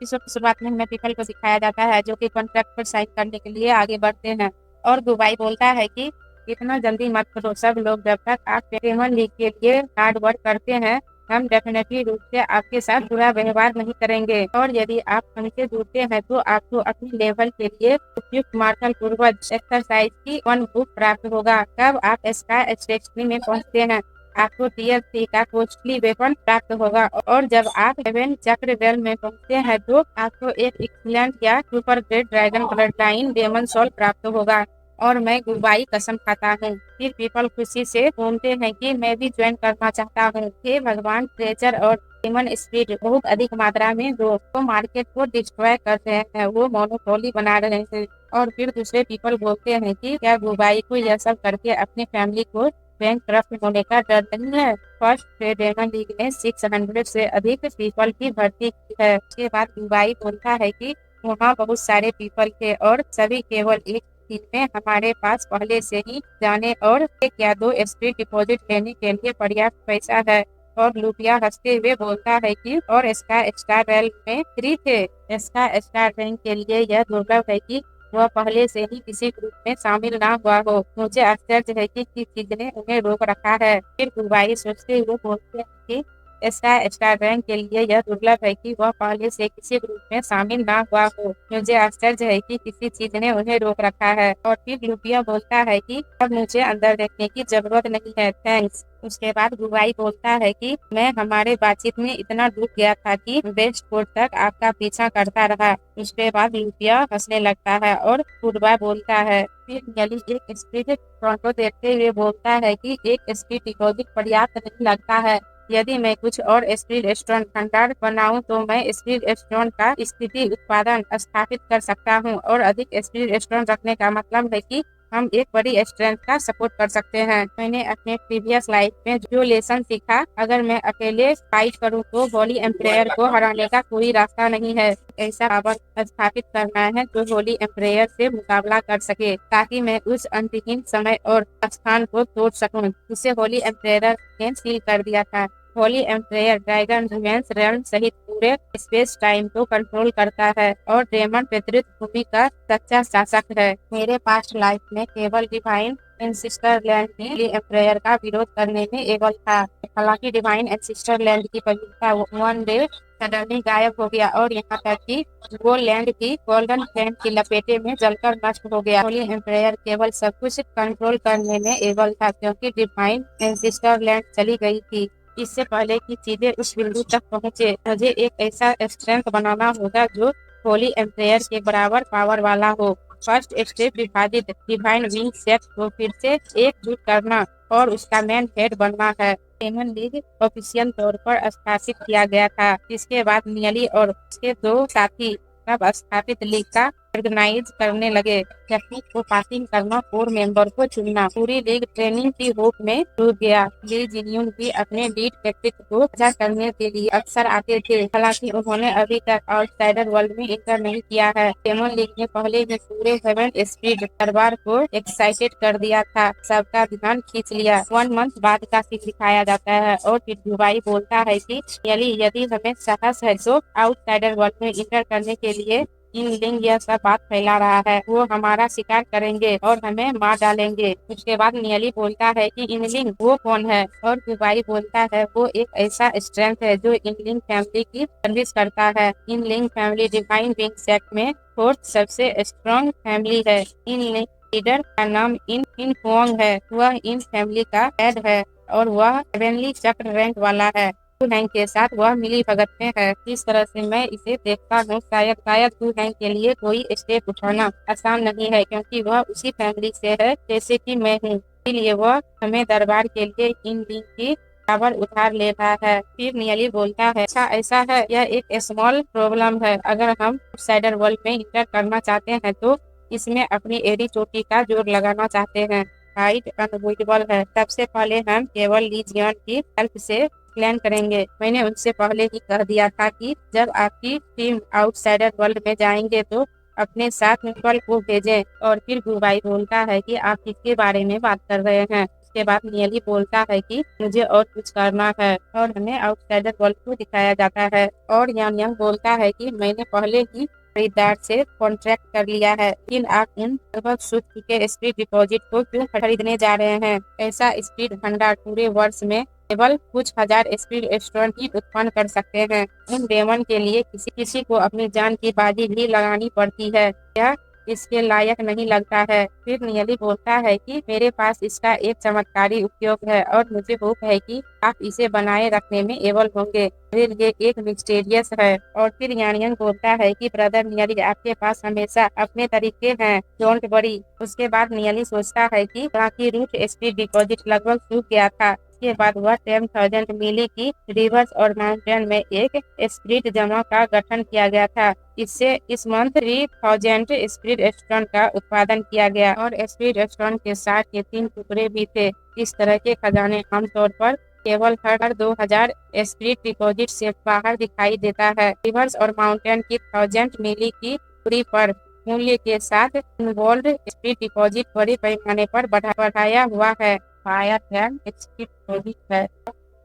Episode की शुरुआत में हमें पीपल को दिखाया जाता है जो कि कॉन्ट्रैक्ट पर साइन करने के लिए आगे बढ़ते हैं। और गुबाई बोलता है कि इतना जल्दी मत करो सब लोग, जब तक आप प्रीमियर लीग के लिए हार्ड वर्क करते हैं हम डेफिनेटली रूप से आपके साथ बुरा व्यवहार नहीं करेंगे, और यदि आप हमसे जुड़ते हैं तो आपको अपने लेवल के लिए उपयुक्त मार्शल पूर्वज एक्सरसाइज की वन बुक प्राप्त होगा। तब आप स्काई एक्सट्रेक्शन में पहुंचते हैं, आपको टीयर 3 का कॉस्टली वेपन प्राप्त होगा, और जब आप हेवन चक्र रेल में पहुंचते हैं तो आपको एक एक्सीलेंट या super great dragon blood line demon soul प्राप्त होगा। और मैं गुबाई कसम खाता हूँ। फिर पीपल खुशी से घूमते हैं कि मैं भी ज्वाइन करना चाहता हूँ। हे भगवान, ट्रेजर और डेमन स्पीड बहुत अधिक मात्रा में दो, तो मार्केट को डिस्ट्रॉय कर रहे हैं, वो मोनोपोली बना रहे हैं। और फिर दूसरे पीपल बोलते हैं कि क्या गुबाई को यह सब करके अपने फैमिली को बैंक करप्ट होने का डर नहीं है। फर्स्ट डेमन लीग ने 600 से अधिक पीपल की भर्ती की है। उसके बाद गुबाई बोलता है कि वहाँ बहुत सारे पीपल थे और सभी केवल एक दिन में हमारे पास पहले से ही जाने और एक या दो स्पीड डिपॉजिट लेने के लिए पर्याप्त पैसा है। और लुपिया हंसते हुए बोलता है कि और इसका स्टार रैंक में फ्री थे। इसका स्टार रैंक के लिए यह दुर्लभ है कि वह पहले से ही किसी ग्रुप में शामिल ना हुआ हो। मुझे आश्चर्य है कि किस चीज ने उन्हें रोक रखा है। फिर गुबाई सोचते हुए बोलते हैं कि इसका स्टार रैंक के लिए यह दुर्लभ है कि वह पहले से किसी ग्रुप में शामिल ना हुआ हो। मुझे आश्चर्य है कि किसी चीज ने उन्हें रोक रखा है। और फिर लुपिया बोलता है कि अब मुझे अंदर देखने की जरूरत नहीं है, थैंक्स। उसके बाद गुबाई बोलता है कि मैं हमारे बातचीत में इतना डूब गया था कि बेस्ट कोर्ट तक आपका पीछा करता रहा। उसके बाद लुपिया हंसने लगता है और गुडबाय बोलता है। फिर यली एक स्पीड को देखते हुए बोलता है कि एक स्पीड डिपॉजिट पर्याप्त नहीं लगता है। यदि मैं कुछ और स्पीड स्टोन भंडार बनाऊं तो मैं स्पीड स्टोन का स्थिति उत्पादन स्थापित कर सकता हूं, और अधिक स्पीड स्टोन रखने का मतलब है कि हम एक बड़ी स्ट्रेंथ का सपोर्ट कर सकते हैं। मैंने अपने प्रीवियस लाइफ में जो लेसन सीखा, अगर मैं अकेले फाइट करूं तो होली एम्पायर को हराने का कोई रास्ता नहीं है। ऐसा पावर स्थापित करना है जो होली एम्पायर से मुकाबला कर सके, ताकि मैं उस अंतहीन समय और स्थान को तोड़ सकूं जिसे होली एम्पायर ने सील कर दिया था। होली एम्पायर ड्रैगन रिवेंस रेल्म सहित पूरे स्पेस टाइम को कंट्रोल करता है और डेमन पितृत्व भूमि का सच्चा शासक है। मेरे पास्ट लाइफ में केवल डिवाइन एंसिस्टर लैंड ने एम्पायर का विरोध करने में एबल था। हालांकि डिवाइन एंसिस्टर लैंड की पवित्रता वन डे सडनली गायब हो गया, और यहाँ तक कि वो लैंड की गोल्डन फ्लेम की लपेटे में जलकर नष्ट हो गया। होली एम्पायर केवल सब कुछ कंट्रोल करने में एबल था क्योंकि डिवाइन एंसिस्टर लैंड चली गई थी। इससे पहले कि चीजें उस बिंदु तक पहुंचे, मुझे एक ऐसा स्ट्रेंथ बनाना होगा जो होली एम्पायर के बराबर पावर वाला हो। फर्स्ट स्टेप विभाजित डिवाइन विंग सेट को फिर से एकजुट करना और उसका मैन हेड बनना है। डेमन लीग ऑफिशियल तौर पर स्थापित किया गया था, जिसके बाद नियली और उसके दो साथी तब स्थापित लीग का ऑर्गेनाइज करने लगे। टेक्निक को पासिंग करना और मेंबर को चुनना। पूरी लीग ट्रेनिंग की होप में डूब गया। ली जिनियन भी अपने लीड व्यक्तित्व को साझा करने के लिए अक्सर आते थे, हालांकि उन्होंने अभी तक आउटसाइडर वर्ल्ड में एंटर नहीं किया है। डेमन लीग ने पहले ही पूरे हेवन स्पीड दरबार को एक्साइटेड कर दिया था, सबका ध्यान खींच लिया। 1 मंथ बाद का सीन दिखाया जाता है और फिर दुबाई बोलता है कि यदि हमें साहस है तो आउटसाइडर वर्ल्ड में एंटर करने के लिए इन लिंग यह सब बात फैला रहा है, वो हमारा शिकार करेंगे और हमें मार डालेंगे। उसके बाद नियली बोलता है कि इनलिंग वो कौन है, और दुबाई बोलता है वो एक ऐसा स्ट्रेंथ है जो इनलिंग फैमिली की सर्विस करता है। इनलिंग फैमिली डिवाइन विंग सेट में फोर्थ सबसे स्ट्रॉन्ग फैमिली है। इनलिंग लीडर का नाम इन हुआंग है, वह इन फैमिली का हेड है और वह हेवनली चक्र रैंक वाला है। टू हैंग के साथ वह मिली भगत में है। इस तरह से मैं इसे देखता हूँ, शायद टू हैंग के लिए कोई स्टेप उठाना आसान नहीं है क्योंकि वह उसी फैमिली से है जैसे कि मैं हूँ, इसलिए वह हमें दरबार के लिए इन लिंग की पावर उधार ले रहा है। फिर नियली बोलता है, अच्छा ऐसा है, यह एक स्मॉल प्रॉब्लम है। अगर हम आउटसाइडर वर्ल्ड में इंटर करना चाहते हैं तो इसमें अपनी एडी चोटी का जोर लगाना चाहते हैं। फाइट अनअवॉइडेबल है। सबसे पहले हम केवल लीजियन की हेल्प से प्लान करेंगे। मैंने उनसे पहले ही कह दिया था कि जब आपकी टीम आउटसाइडर वर्ल्ड में जाएंगे तो अपने साथ पीपल को भेजें। और फिर गुबाई बोलता है कि आप किसके बारे में बात कर रहे हैं। उसके बाद नियली बोलता है कि मुझे और कुछ करना है और हमें आउटसाइडर वर्ल्ड को दिखाया जाता है। और यान यांग बोलता है कि मैंने पहले ही खरीदार से कॉन्ट्रैक्ट कर लिया है, लेकिन आप इन लगभग सूख चुके स्पीड डिपॉजिट को क्यों खरीदने जा रहे हैं? ऐसा स्पीड भंडार पूरे वर्ष में केवल कुछ हजार स्पीड रेस्टोरेंट ही उत्पन्न कर सकते हैं। इन डेमन के लिए किसी किसी को अपनी जान की बाजी भी लगानी पड़ती है। यह इसके लायक नहीं लगता है। फिर नियली बोलता है कि मेरे पास इसका एक चमत्कारी उपयोग है और मुझे होप है कि आप इसे बनाए रखने में एबल होंगे। फिर ये एक मिस्टीरियस है। और फिर यानियन बोलता है कि ब्रदर नियली आपके पास हमेशा अपने तरीके हैं, डोंट वरी। उसके बाद नियली सोचता है कि बाकी रूट स्पीड डिपॉजिट लगभग सूख गया था। के बाद वह 10,000 मिली की रिवर्स और माउंटेन में एक स्प्रिट जमा का गठन किया गया था। इससे इस मंथ 3,000 स्प्रिट रेस्टोरेंट का उत्पादन किया गया और स्प्रिट रेस्टोरेंट के साथ के 3 टुकड़े भी थे। इस तरह के खजाने आमतौर पर केवल हर 2,000 स्प्रिट डिपॉजिट से बाहर दिखाई देता है। रिवर्स और माउंटेन की 1,000 मिली की दूरी पर मूल्य के साथ इन्वॉल्व स्प्रिट डिपॉजिट बड़े पैमाने पर बढ़ाया हुआ है। फायर फैन स्पीड डिपॉजिट है।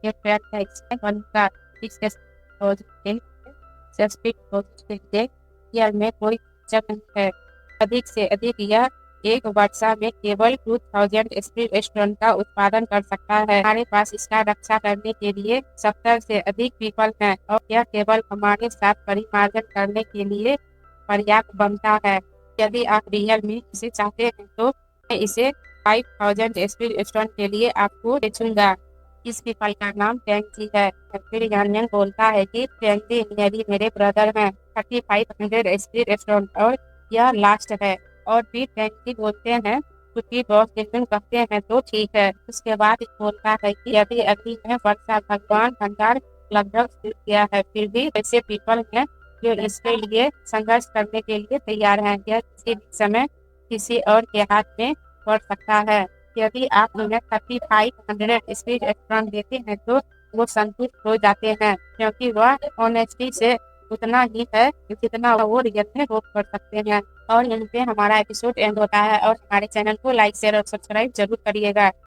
ये फैक्ट है इसमें बनता इसके स्पीड डिपॉजिट के लिए यह में कोई चक नहीं है। अधिक से अधिक यह एक वर्ष में केवल 2,000 स्पीड रेस्टोरेंट का उत्पादन कर सकता है। हमारे पास इसका रक्षा करने के लिए 70 से अधिक पीपल हैं और यह केवल हमारे साथ परिमार्जन करने के लिए पर्याप्त बनता है। यदि आप रियल में इसे चाहते हैं तो मैं इसे 5,000 स्पीड रेस्टोरेंट के लिए आपको बेचूंगा। इस पीपल का नाम टेंगजी है। फिर यानियन बोलता है कि टेंगजी नियली मेरे ब्रदर हैं। 3,500 स्पीड रेस्टोरेंट और यह लास्ट है। और फिर टेंगजी बोलते हैं क्योंकि बॉस जिन कहते हैं तो ठीक है। उसके बाद बोलता है कि यदि अभी है वर्षा भगवान भंडार लगभग सूख गया है, फिर भी ऐसे पीपल हैं जो इसके लिए संघर्ष करने के लिए तैयार हैं। यह किसी भी समय किसी और के हाथ में पड़ सकता है। यदि आप उन्हें 3,500 स्पीड रेस्टोरेंट देते हैं तो वो संतुष्ट हो जाते हैं, क्योंकि वह ऑनेस्टी से उतना ही है जितना वो रियल में होप कर सकते हैं। और यहीं पे हमारा एपिसोड एंड होता है और हमारे चैनल को लाइक शेयर और सब्सक्राइब जरूर करिएगा।